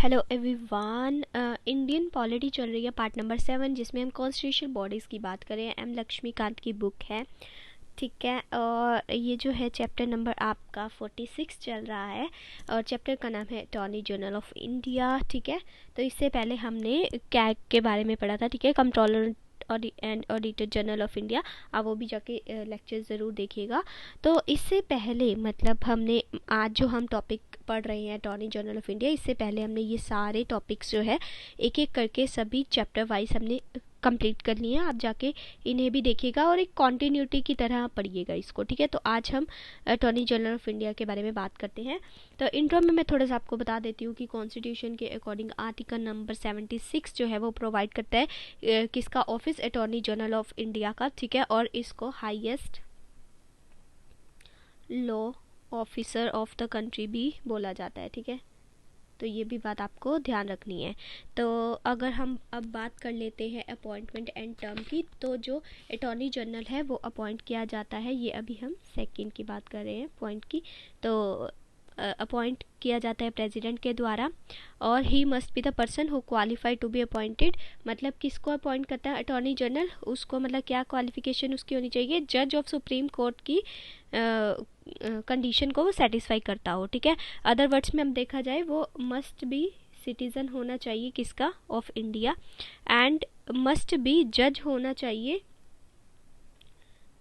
Hello everyone. Indian polity चल रही है पार्ट नंबर 7, जिसमें हम कॉन्स्टिट्यूशन बॉडीज़ की बात करें। एम लक्ष्मीकांत की बुक है, ठीक है। और ये जो है चैप्टर नंबर आपका 46 चल रहा है और चैप्टर का नाम है अटॉर्नी जनरल ऑफ इंडिया, ठीक है। तो इससे पहले हमने कैग के बारे में पढ़ा था, ठीक है, controller and auditor general of India. आप वो भी जाके लेक्चर ज़रूर देखिएगा। तो इससे पहले मतलब हमने आज जो हम टॉपिक पढ़ रहे हैं अटॉर्नी जनरल ऑफ इंडिया, इससे पहले हमने ये सारे टॉपिक्स जो है एक एक करके सभी चैप्टर वाइज हमने कंप्लीट कर लिए हैं। आप जाके इन्हें भी देखिएगा और एक कॉन्टीन्यूटी की तरह पढ़िएगा इसको, ठीक है। तो आज हम अटॉर्नी जनरल ऑफ इंडिया के बारे में बात करते हैं। तो इंट्रो में मैं थोड़ा सा आपको बता देती हूँ कि कॉन्स्टिट्यूशन के अकॉर्डिंग आर्टिकल नंबर 76 जो है वो प्रोवाइड करता है किसका office, attorney general of India का, ठीक है। और इसको highest law officer of the country भी बोला जाता है, ठीक है। तो ये भी बात आपको ध्यान रखनी है। तो अगर हम अब बात कर लेते हैं अपॉइंटमेंट एंड टर्म की, तो जो अटॉर्नी जनरल है वो अपॉइंट किया जाता है, ये अभी हम सेकंड की बात कर रहे हैं पॉइंट की। तो अपॉइंट किया जाता है प्रेसिडेंट के द्वारा और he must be the person who qualified to be appointed. मतलब किसको अपॉइंट करता है अटॉर्नी जनरल, उसको मतलब क्या क्वालिफिकेशन उसकी होनी चाहिए, जज ऑफ सुप्रीम कोर्ट की कंडीशन को वो सेटिस्फाई करता हो, ठीक है। अदर वर्ड्स में हम देखा जाए वो मस्ट बी सिटीज़न होना चाहिए किसका, of India, and must be जज होना चाहिए,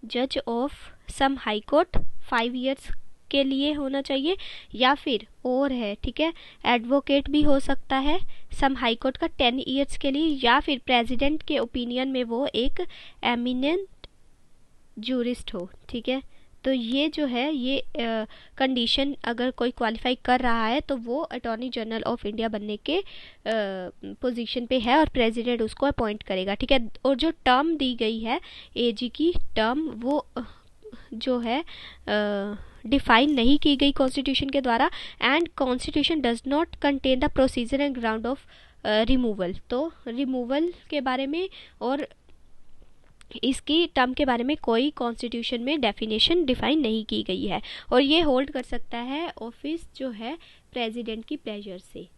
जज of some high court 5 years के लिए होना चाहिए, या फिर और है, ठीक है, एडवोकेट भी हो सकता है सम हाई कोर्ट का 10 ईयर्स के लिए, या फिर प्रेसिडेंट के ओपिनियन में वो एक एमिनेंट जूरिस्ट हो, ठीक है। तो ये जो है ये कंडीशन अगर कोई क्वालिफाई कर रहा है तो वो अटॉर्नी जनरल ऑफ इंडिया बनने के पोजीशन पे है और प्रेसिडेंट उसको अपॉइंट करेगा, ठीक है। और जो टर्म दी गई है एजी की टर्म, वो जो है डिफाइन नहीं की गई कॉन्स्टिट्यूशन के द्वारा, and constitution does not contain the procedure and ground of removal. तो रिमूवल के बारे में और इसकी टर्म के बारे में कोई कॉन्स्टिट्यूशन में डेफिनेशन डिफाइन नहीं की गई है, और ये होल्ड कर सकता है ऑफिस जो है प्रेसिडेंट की प्लेजर से,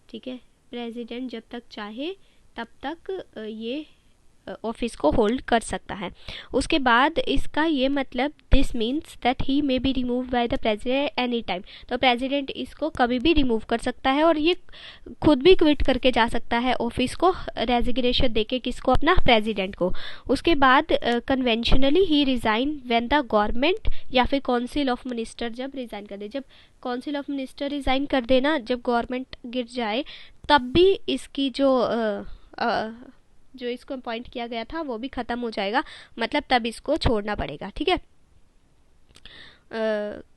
ठीक है। प्रेसिडेंट जब तक चाहे तब तक ये ऑफिस को होल्ड कर सकता है। उसके बाद इसका ये मतलब this means that he may be remove by the president any time. तो प्रेसिडेंट इसको कभी भी रिमूव कर सकता है और ये खुद भी क्विट करके जा सकता है ऑफिस को, रेजिग्नेशन देके किसको, अपना प्रेसिडेंट को। उसके बाद conventionally he resign when the government या फिर काउंसिल ऑफ मिनिस्टर जब रिजाइन कर दे, जब काउंसिल ऑफ मिनिस्टर रिजाइन कर देना, जब गवर्नमेंट गिर जाए, तब भी इसकी जो इसको अपॉइंट किया गया था वो भी ख़त्म हो जाएगा, मतलब तब इसको छोड़ना पड़ेगा, ठीक है।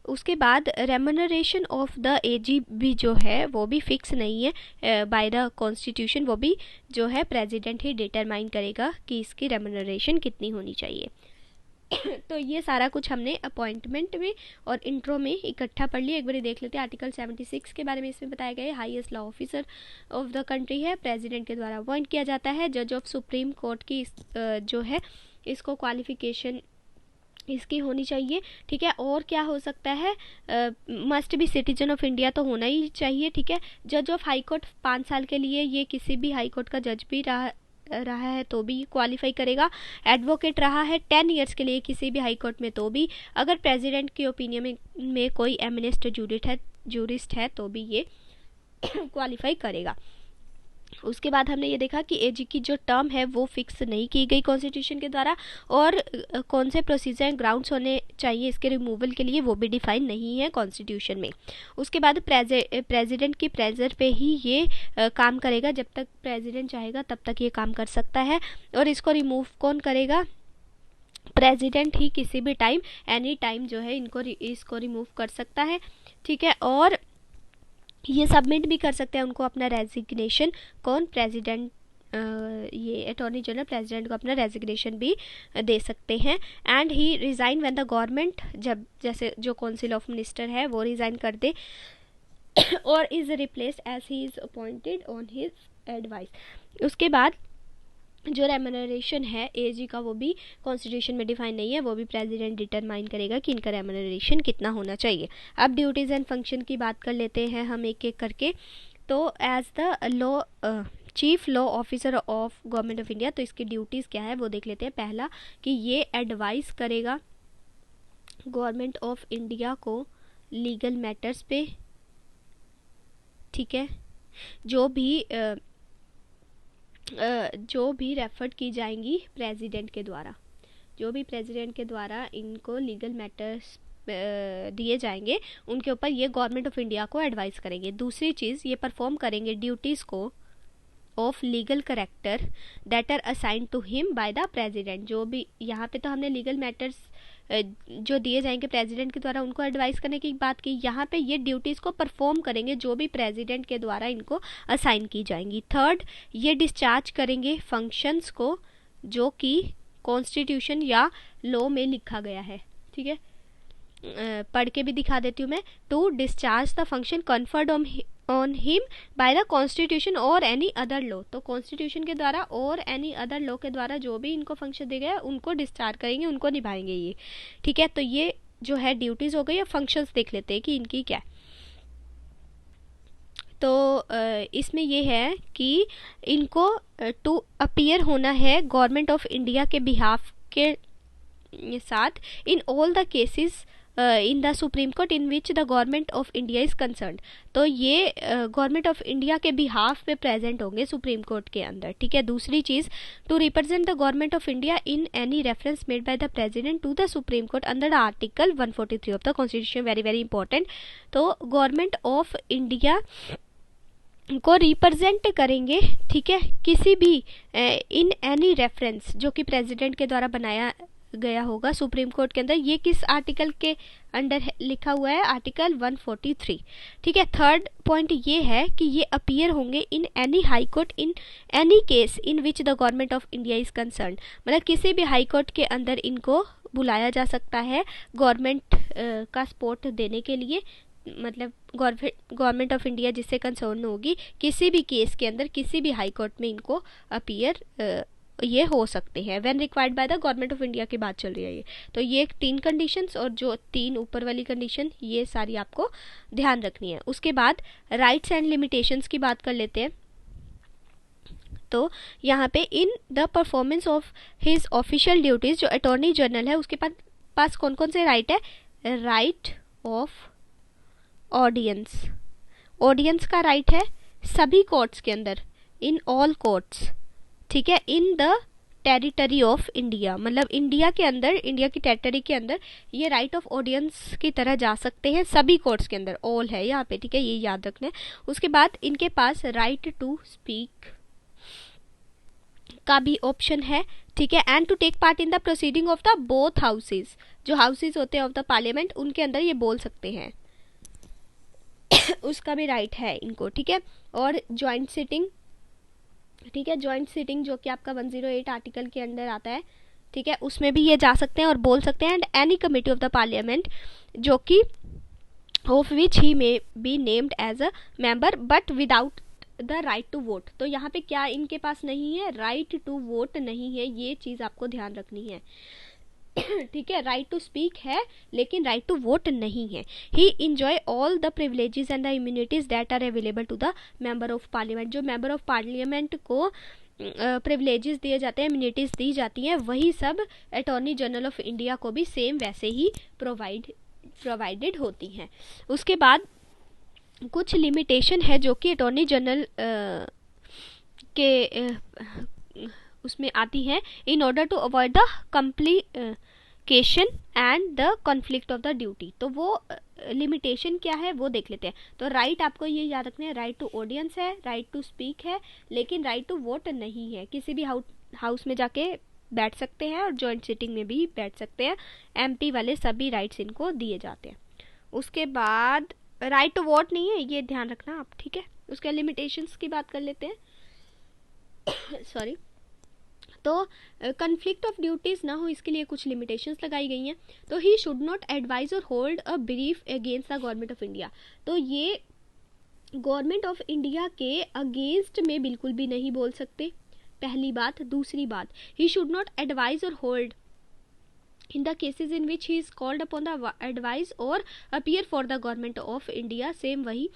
उसके बाद रेम्यूनरेशन ऑफ द एजी भी जो है वो भी फिक्स नहीं है बाय द कॉन्स्टिट्यूशन, वो भी जो है प्रेसिडेंट ही डिटरमाइन करेगा कि इसकी रेम्यूनरेशन कितनी होनी चाहिए। तो ये सारा कुछ हमने अपॉइंटमेंट में और इंट्रो में इकट्ठा पढ़ लिया। एक बार देख लेते हैं। आर्टिकल 76 के बारे में इसमें बताया गया है, highest law officer of the country है, प्रेसिडेंट के द्वारा अपॉइंट किया जाता है। जज ऑफ सुप्रीम कोर्ट की जो है इसको क्वालिफिकेशन इसकी होनी चाहिए, ठीक है। और क्या हो सकता है, must be citizen of India तो होना ही चाहिए, ठीक है। जज ऑफ हाई कोर्ट 5 साल के लिए, ये किसी भी हाई कोर्ट का जज भी रहा है तो भी क्वालिफाई करेगा। एडवोकेट रहा है 10 ईयर्स के लिए किसी भी हाई कोर्ट में तो भी, अगर प्रेसिडेंट की ओपिनियन में कोई एमिनेंट जूरिस्ट है तो भी ये क्वालिफाई करेगा। उसके बाद हमने ये देखा कि एजी की जो टर्म है वो फिक्स नहीं की गई कॉन्स्टिट्यूशन के द्वारा, और कौन से प्रोसीजर एंड ग्राउंड्स होने चाहिए इसके रिमूवल के लिए वो भी डिफाइन नहीं है कॉन्स्टिट्यूशन में। उसके बाद प्रेसिडेंट की प्रेजर पे ही ये काम करेगा, जब तक प्रेसिडेंट चाहेगा तब तक ये काम कर सकता है। और इसको रिमूव कौन करेगा, प्रेसिडेंट ही किसी भी टाइम एनी टाइम जो है इसको रिमूव कर सकता है, ठीक है। और ये सबमिट भी कर सकते हैं उनको अपना रेजिग्नेशन, कौन, प्रेसिडेंट, ये अटॉर्नी जनरल प्रेसिडेंट को अपना रेजिग्नेशन भी दे सकते हैं। And he resign when the government, जब जैसे जो काउंसिल ऑफ मिनिस्टर है वो रिज़ाइन कर दे, और is replace as he is appointed on his advice. उसके बाद जो रेम्यूनरेशन है एजी का वो भी कॉन्स्टिट्यूशन में डिफाइन नहीं है, वो भी प्रेसिडेंट डिटरमाइन करेगा कि इनका रेम्यूनरेशन कितना होना चाहिए। अब ड्यूटीज़ एंड फंक्शन की बात कर लेते हैं हम एक एक करके। तो as the law chief law officer of government of India, तो इसकी ड्यूटीज़ क्या है वो देख लेते हैं। पहला कि ये एडवाइस करेगा गवर्नमेंट ऑफ इंडिया को लीगल मैटर्स पे, ठीक है, जो भी रेफर्ड की जाएंगी प्रेसिडेंट के द्वारा, जो भी प्रेसिडेंट के द्वारा इनको लीगल मैटर्स दिए जाएंगे उनके ऊपर ये गवर्नमेंट ऑफ इंडिया को एडवाइस करेंगे। दूसरी चीज़, ये परफॉर्म करेंगे ड्यूटीज़ को of legal character that are assigned to him by the president. जो भी यहाँ पे तो हमने लीगल मैटर्स जो दिए जाएंगे प्रेसिडेंट के द्वारा उनको एडवाइस करने की बात की, यहाँ पे ये ड्यूटीज़ को परफॉर्म करेंगे जो भी प्रेसिडेंट के द्वारा इनको असाइन की जाएंगी। थर्ड, ये डिस्चार्ज करेंगे फंक्शंस को जो कि कॉन्स्टिट्यूशन या लॉ में लिखा गया है, ठीक है। पढ़ के भी दिखा देती हूँ मैं। To discharge the function conferred on him by the constitution और एनी अदर लॉ, तो कॉन्स्टिट्यूशन के द्वारा और एनी अदर लॉ के द्वारा जो भी इनको फंक्शन दिए गए उनको डिस्चार्ज करेंगे, उनको निभाएंगे ये, ठीक है। तो ये जो है ड्यूटीज़ हो गई। अब फंक्शंस देख लेते हैं कि इनकी क्या है। तो इसमें ये है कि इनको टू अपीयर होना है गवर्नमेंट ऑफ इंडिया के बिहाफ के साथ in all the cases in the supreme court in which the government of India is concern. तो ये गवर्नमेंट ऑफ इंडिया के बिहाफ पे प्रेजेंट होंगे सुप्रीम कोर्ट के अंदर, ठीक है। दूसरी चीज़, to represent the government of India in any reference made by the president to the supreme court under the article 143 of the constitution. Very very important. तो गवर्नमेंट ऑफ इंडिया को represent करेंगे, ठीक है, किसी भी इन एनी रेफरेंस जो कि president के द्वारा बनाया गया होगा सुप्रीम कोर्ट के अंदर। ये किस आर्टिकल के अंडर लिखा हुआ है? आर्टिकल 143, ठीक है। थर्ड पॉइंट ये है कि ये अपीयर होंगे in any high court in any case in which the government of India is concern, मतलब किसी भी हाई कोर्ट के अंदर इनको बुलाया जा सकता है गवर्नमेंट का सपोर्ट देने के लिए, मतलब गवर्नमेंट ऑफ इंडिया जिससे कंसर्न होगी किसी भी केस के अंदर किसी भी हाई कोर्ट में इनको अपीयर ये हो सकते हैं when required by the government of India की बात चल रही है ये। तो ये 3 कंडीशंस और जो 3 ऊपर वाली कंडीशन ये सारी आपको ध्यान रखनी है। उसके बाद राइट्स एंड लिमिटेशंस की बात कर लेते हैं। तो यहाँ पे in the performance of his official duties, जो अटॉर्नी जनरल है उसके पास कौन कौन से राइट है? राइट ऑफ ऑडियंस, ऑडियंस का राइट है सभी कोर्ट्स के अंदर, इन ऑल कोर्ट्स, ठीक है। In the territory of India, मतलब इंडिया के अंदर, इंडिया की टेरिटरी के अंदर ये राइट ऑफ ऑडियंस की तरह जा सकते हैं सभी कोर्ट्स के अंदर, ऑल है यहाँ पे, ठीक है, ये याद रखना है। उसके बाद इनके पास राइट टू स्पीक का भी ऑप्शन है, ठीक है, and to take part in the proceeding of the both houses, जो हाउसेज होते हैं ऑफ द पार्लियामेंट उनके अंदर ये बोल सकते हैं उसका भी राइट है इनको, ठीक है। और ज्वाइंट सिटिंग, ठीक है, ज्वाइंट सिटिंग जो कि आपका 108 आर्टिकल के अंडर आता है, ठीक है, उसमें भी ये जा सकते हैं और बोल सकते हैं। And any committee of the parliament जो कि of which he may be named as a member but without the right to vote. तो यहाँ पे क्या इनके पास नहीं है? राइट टू वोट नहीं है, ये चीज़ आपको ध्यान रखनी है ठीक है। राइट टू स्पीक है लेकिन राइट टू वोट नहीं है। He enjoy all the privileges and the immunities that are available to the member of parliament. जो मेंबर ऑफ पार्लियामेंट को प्रिविलेजेस दिए जाते हैं, इम्यूनिटीज दी जाती हैं, वही सब अटॉर्नी जनरल ऑफ इंडिया को भी सेम वैसे ही प्रोवाइडेड होती हैं। उसके बाद कुछ लिमिटेशन है जो कि अटॉर्नी जनरल के उसमें आती है, in order to avoid the complication and the conflict of the duty. तो वो लिमिटेशन क्या है वो देख लेते हैं। तो राइट आपको ये याद रखना है, राइट टू ऑडियंस है, राइट टू स्पीक है, लेकिन राइट टू वोट नहीं है। किसी भी हाउस में जाके बैठ सकते हैं और जॉइंट सिटिंग में भी बैठ सकते हैं, एमपी वाले सभी राइट्स इनको दिए जाते हैं। उसके बाद राइट टू वोट नहीं है, ये ध्यान रखना आप, ठीक है। उसके लिमिटेशंस की बात कर लेते हैं सॉरी। तो कन्फ्लिक्ट ऑफ ड्यूटीज ना हो इसके लिए कुछ लिमिटेशंस लगाई गई हैं। तो ही शुड नॉट एडवाइज और hold a brief against the government of India. तो ये गवर्नमेंट ऑफ इंडिया के अगेंस्ट में बिल्कुल भी नहीं बोल सकते, पहली बात। दूसरी बात, ही शुड नॉट एडवाइज और hold in the cases in which he is called upon the advice or appear for the government of India, same वही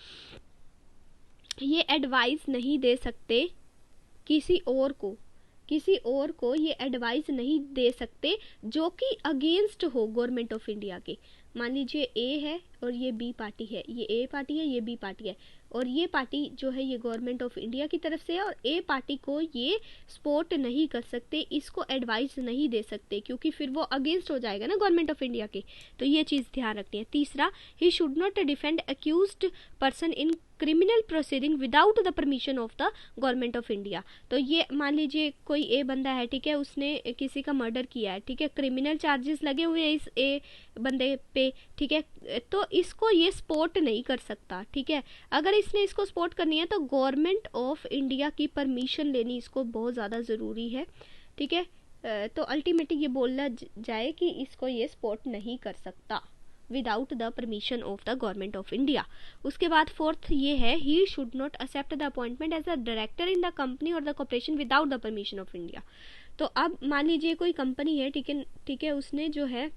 ये एडवाइस नहीं दे सकते किसी और को ये एडवाइस नहीं दे सकते जो कि अगेंस्ट हो गवर्नमेंट ऑफ इंडिया के। मान लीजिए ए है और ये बी पार्टी है, ये ए पार्टी है, ये बी पार्टी है, और ये पार्टी जो है ये गवर्नमेंट ऑफ इंडिया की तरफ से है, और ए पार्टी को ये सपोर्ट नहीं कर सकते, इसको एडवाइस नहीं दे सकते, क्योंकि फिर वो अगेंस्ट हो जाएगा ना गवर्नमेंट ऑफ इंडिया के। तो ये चीज़ ध्यान रखनी है। तीसरा, ही should not defend accused person in criminal proceeding without the permission of the government of India. तो ये मान लीजिए कोई ए बंदा है, ठीक है, उसने किसी का मर्डर किया है, ठीक है, क्रिमिनल चार्जेस लगे हुए हैं इस ए बंदे पे, ठीक है, तो इसको ये सपोर्ट नहीं कर सकता, ठीक है। अगर इसने इसको सपोर्ट करनी है तो गवर्नमेंट ऑफ इंडिया की परमिशन लेनी इसको बहुत ज़्यादा ज़रूरी है, ठीक है। तो अल्टीमेटली ये बोलना जाए कि इसको ये सपोर्ट नहीं कर सकता without the permission of the government of India. उसके बाद फोर्थ ये है, he should not accept the appointment as a director in the company or the corporation without the permission of India. तो अब मान लीजिए कोई कंपनी है, ठीक है, उसने जो है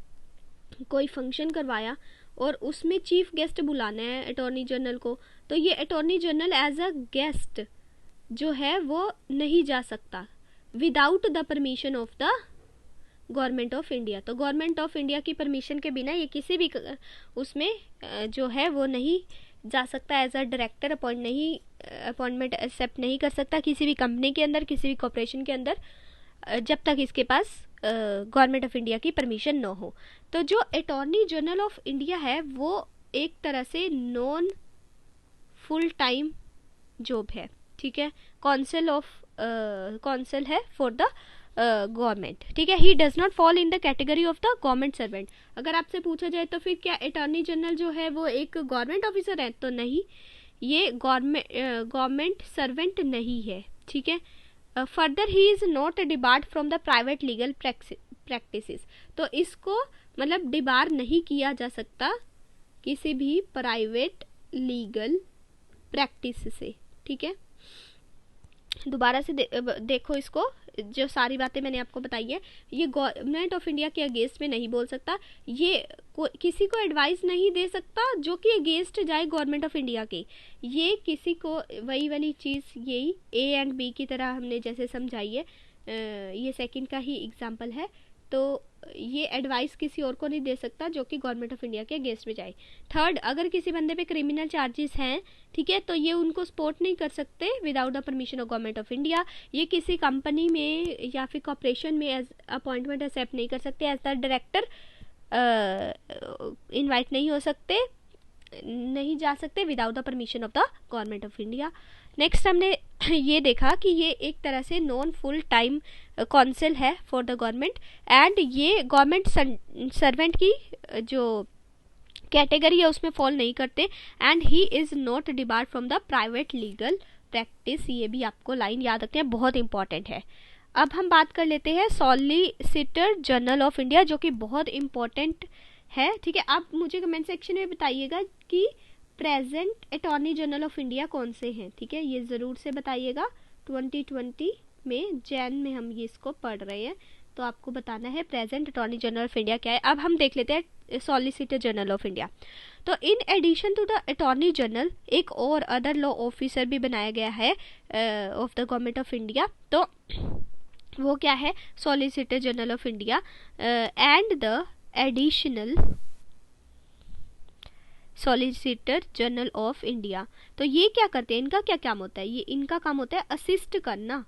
कोई फंक्शन करवाया और उसमें चीफ गेस्ट बुलाना है अटॉर्नी जनरल को, तो ये attorney general as a guest जो है वो नहीं जा सकता without the permission of the government of India. तो गवर्नमेंट ऑफ इंडिया की परमिशन के बिना ये किसी भी उसमें जो है वो नहीं जा सकता, as a director appointment accept नहीं कर सकता किसी भी कंपनी के अंदर, किसी भी कॉर्पोरेशन के अंदर, जब तक इसके पास गवर्नमेंट ऑफ इंडिया की परमिशन न हो। तो जो अटॉर्नी जनरल ऑफ इंडिया है वो एक तरह से नॉन फुल टाइम जॉब है, ठीक है, कौंसिल है फॉर द गवर्नमेंट, ठीक है। He does not fall in the category of the government servant. अगर आपसे पूछा जाए तो फिर क्या अटॉर्नी जनरल जो है वो एक गवर्नमेंट ऑफिसर है? तो नहीं, ये गवर्नमेंट सर्वेंट नहीं है, ठीक है। Further he is not debarred from the private legal practices. तो इसको मतलब डिबार नहीं किया जा सकता किसी भी प्राइवेट लीगल प्रैक्टिस से, ठीक है। दोबारा से देखो इसको, जो सारी बातें मैंने आपको बताई है, ये गवर्नमेंट ऑफ इंडिया के अगेंस्ट में नहीं बोल सकता, ये किसी को एडवाइस नहीं दे सकता जो कि अगेंस्ट जाए गवर्नमेंट ऑफ इंडिया के। ये किसी को वही वाली चीज़ यही ए एंड बी की तरह हमने जैसे समझाई है, ये सेकंड का ही एग्जांपल है। तो ये एडवाइस किसी और को नहीं दे सकता जो कि गवर्नमेंट ऑफ इंडिया के अगेंस्ट में जाए। थर्ड, अगर किसी बंदे पे क्रिमिनल चार्जेस हैं, ठीक है, तो ये उनको सपोर्ट नहीं कर सकते without the permission of government of India. ये किसी कंपनी में या फिर कॉर्पोरेशन में एज अपॉइंटमेंट एक्सेप्ट नहीं कर सकते, एज द डायरेक्टर इनवाइट नहीं हो सकते, नहीं जा सकते without the permission of the government of India. Next हमने ये देखा कि ये एक तरह से नॉन फुल टाइम काउंसिल है फॉर द गवर्नमेंट, एंड ये गवर्नमेंट सर्वेंट की जो कैटेगरी है उसमें फॉल नहीं करते, and he is not debarred from the private legal practice. ये भी आपको लाइन याद रखते हैं, बहुत इंपॉर्टेंट है। अब हम बात कर लेते हैं सॉलिसिटर जनरल ऑफ इंडिया, जो कि बहुत इंपॉर्टेंट है, ठीक है। आप मुझे कमेंट सेक्शन में बताइएगा कि present attorney general of India कौन से हैं, ठीक है, ये ज़रूर से बताइएगा। 2020 में जैन में हम ये इसको पढ़ रहे हैं, तो आपको बताना है present attorney general of India क्या है। अब हम देख लेते हैं सॉलिसिटर जनरल ऑफ इंडिया। तो in addition to the attorney general एक और अदर लॉ ऑफिसर भी बनाया गया है of the government of India. तो वो क्या है? Solicitor general of India and the additional solicitor general of India. तो ये क्या करते हैं, इनका क्या काम होता है? ये इनका काम होता है असिस्ट करना,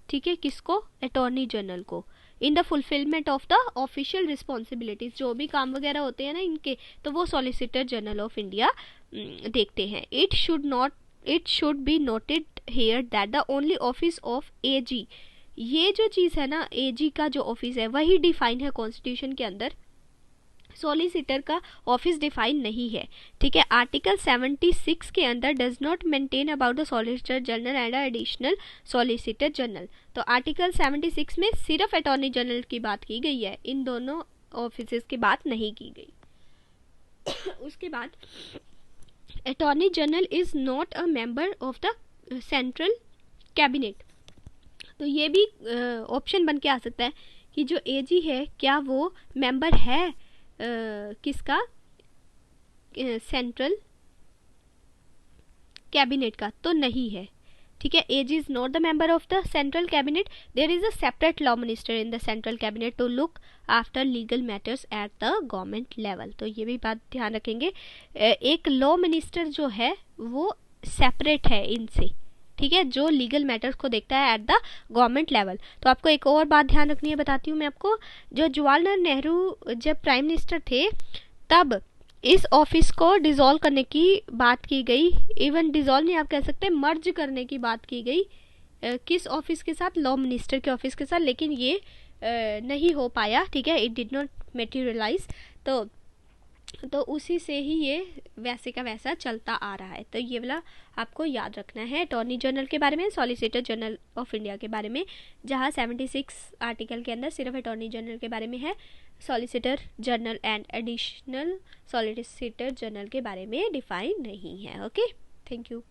ठीक है, किसको? अटॉर्नी जनरल को, in the fulfilment of the official responsibilities. जो भी काम वगैरह होते हैं ना इनके, तो वो सॉलिसिटर जनरल ऑफ इंडिया देखते हैं। It should be noted here that the only office of AG, ये जो चीज़ है ना, एजी का जो ऑफिस है वही डिफाइन है कॉन्स्टिट्यूशन के अंदर, सॉलिसिटर का ऑफिस डिफाइन नहीं है, ठीक है। आर्टिकल 76 के अंदर does not maintain about the solicitor general and additional solicitor general. तो आर्टिकल 76 में सिर्फ अटॉर्नी जनरल की बात की गई है, इन दोनों ऑफिसेस की बात नहीं की गई। उसके बाद attorney general is not a member of the central cabinet. तो ये भी ऑप्शन बन के आ सकता है कि जो एजी है क्या वो मेंबर है किसका? सेंट्रल कैबिनेट का तो नहीं है, ठीक है। AG is not the member of the central cabinet, there is a separate law minister in the central cabinet to look after legal matters at the government level. तो ये भी बात ध्यान रखेंगे, एक लॉ मिनिस्टर जो है वो सेपरेट है इनसे, ठीक है, जो लीगल मैटर्स को देखता है एट द गवर्नमेंट लेवल। तो आपको एक और बात ध्यान रखनी है, बताती हूँ मैं आपको, जो जवाहरलाल नेहरू जब प्राइम मिनिस्टर थे तब इस ऑफिस को डिसॉल्व करने की बात की गई, इवन डिसॉल्व नहीं आप कह सकते, मर्ज करने की बात की गई, किस ऑफिस के साथ, लॉ मिनिस्टर के ऑफिस के साथ, लेकिन ये नहीं हो पाया, ठीक है, इट डिड नॉट मटेरियलाइज। तो उसी से ही ये वैसे का वैसा चलता आ रहा है। तो ये वाला आपको याद रखना है अटॉर्नी जनरल के बारे में, सॉलिसिटर जनरल ऑफ इंडिया के बारे में, जहाँ 76 आर्टिकल के अंदर सिर्फ अटॉर्नी जनरल के बारे में है, solicitor general and additional solicitor general के बारे में डिफाइन नहीं है। Okay, thank you.